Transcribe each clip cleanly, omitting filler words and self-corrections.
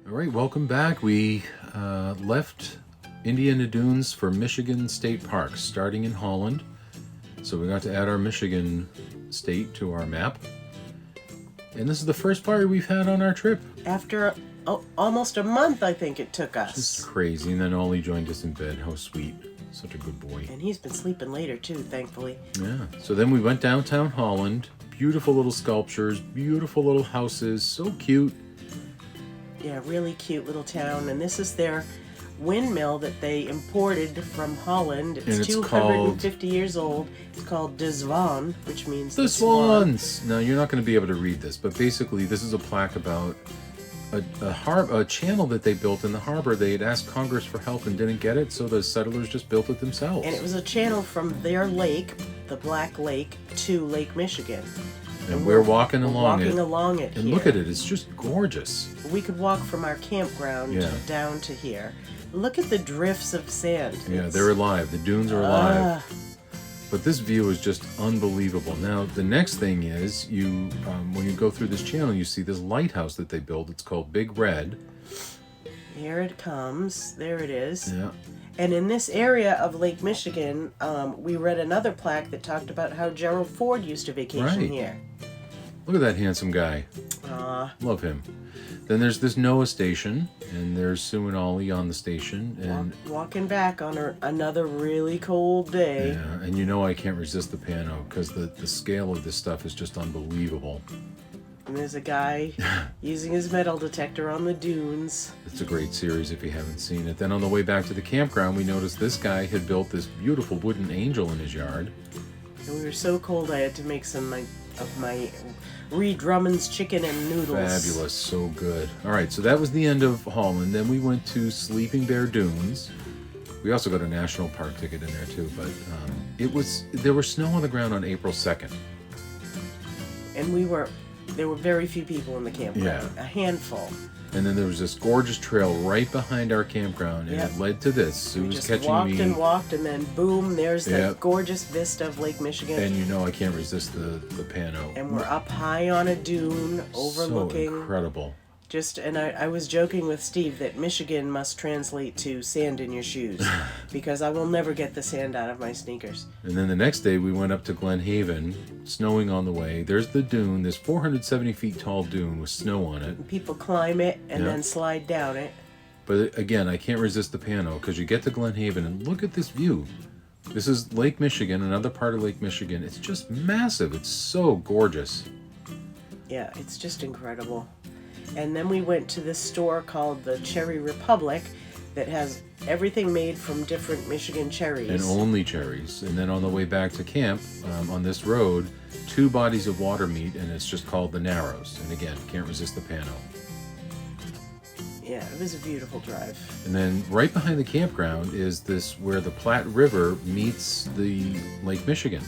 All right, welcome back. We left Indiana Dunes for Michigan State Park, starting in Holland. So we got to add our Michigan state to our map. And this is the first fire we've had on our trip. After almost a month, I think it took us. This is crazy. And then Ollie joined us in bed. How sweet. Such a good boy. And he's been sleeping later, too, thankfully. Yeah. So then we went downtown Holland. Beautiful little sculptures, beautiful little houses, so cute. Yeah, really cute little town. And this is their windmill that they imported from Holland. It's 250 years old. It's called De Zwaan, which means the swans. Now, you're not going to be able to read this, but basically this is a plaque about a channel that they built in the harbor. They had asked Congress for help and didn't get it, so the settlers just built it themselves. And it was a channel from their lake, the Black Lake, to Lake Michigan. And we're walking along it. And here. Look at it. It's just gorgeous. We could walk from our campground down to here. Look at the drifts of sand. Yeah, they're alive. The dunes are alive. But this view is just unbelievable. Now, the next thing is, when you go through this channel, you see this lighthouse that they built. It's called Big Red. Here it comes. There it is. Yeah. And in this area of Lake Michigan, we read another plaque that talked about how Gerald Ford used to vacation here. Look at that handsome guy. Love him. Then there's this NOAA station, and there's Sue and Ollie on the station. And walking back on another really cold day. Yeah, and you know I can't resist the pano, because the scale of this stuff is just unbelievable. And there's a guy using his metal detector on the dunes. It's a great series if you haven't seen it. Then on the way back to the campground, we noticed this guy had built this beautiful wooden angel in his yard. And we were so cold I had to make some of my Ree Drummond's chicken and noodles. Fabulous, so good. All right, so that was the end of Holland. Then we went to Sleeping Bear Dunes. We also got a national park ticket in there too, but there was snow on the ground on April 2nd. And there were very few people in the campground, a handful. And then there was this gorgeous trail right behind our campground, and it led to this. Sue's catching me. We just walked, and then boom, there's the gorgeous vista of Lake Michigan. And you know I can't resist the pano. And we're up high on a dune overlooking. So incredible. And I was joking with Steve that Michigan must translate to sand in your shoes, because I will never get the sand out of my sneakers. And then the next day we went up to Glen Haven, snowing on the way. There's the dune, this 470 feet tall dune with snow on it. And people climb it and then slide down it. But again, I can't resist the pano, because you get to Glen Haven and look at this view. This is Lake Michigan, another part of Lake Michigan. It's just massive. It's so gorgeous. Yeah, it's just incredible. And then we went to this store called the Cherry Republic that has everything made from different Michigan cherries. And only cherries. And then on the way back to camp, on this road, 2 bodies of water meet, and it's just called the Narrows. And again, can't resist the pano. Yeah, it was a beautiful drive. And then right behind the campground is this where the Platte River meets the Lake Michigan.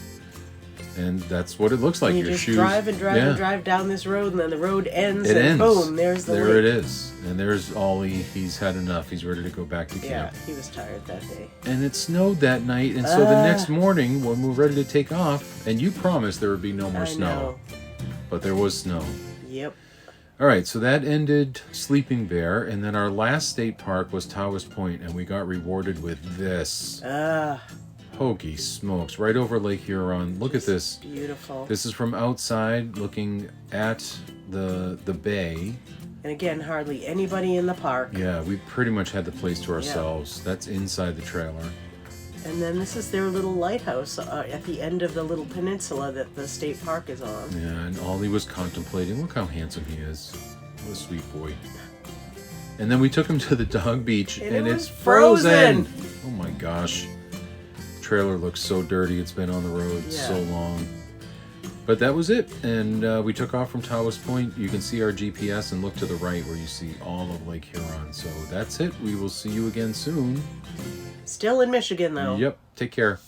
And that's what it looks like. And you just drive and drive down this road, and then the road ends, boom, there's the lake. There it is. And there's Ollie. He's had enough. He's ready to go back to camp. Yeah, he was tired that day. And it snowed that night, and so the next morning, when we were ready to take off, and you promised there would be no more snow. But there was snow. Yep. All right, so that ended Sleeping Bear, and then our last state park was Taoist Point, and we got rewarded with this. Hokey smokes, right over Lake Huron. Look at this. Beautiful. This is from outside looking at the bay. And again, hardly anybody in the park. Yeah, we pretty much had the place to ourselves. Yeah. That's inside the trailer. And then this is their little lighthouse at the end of the little peninsula that the state park is on. Yeah, and Ollie was contemplating. Look how handsome he is. What a sweet boy. And then we took him to the dog beach, and it's frozen. Oh my gosh. Trailer looks so dirty. It's been on the road so long. But that was it, and we took off from Taoist Point. You can see our GPS and look to the right where you see all of Lake Huron. So that's it. We will see you again soon. Still in Michigan, though. Yep. Take care.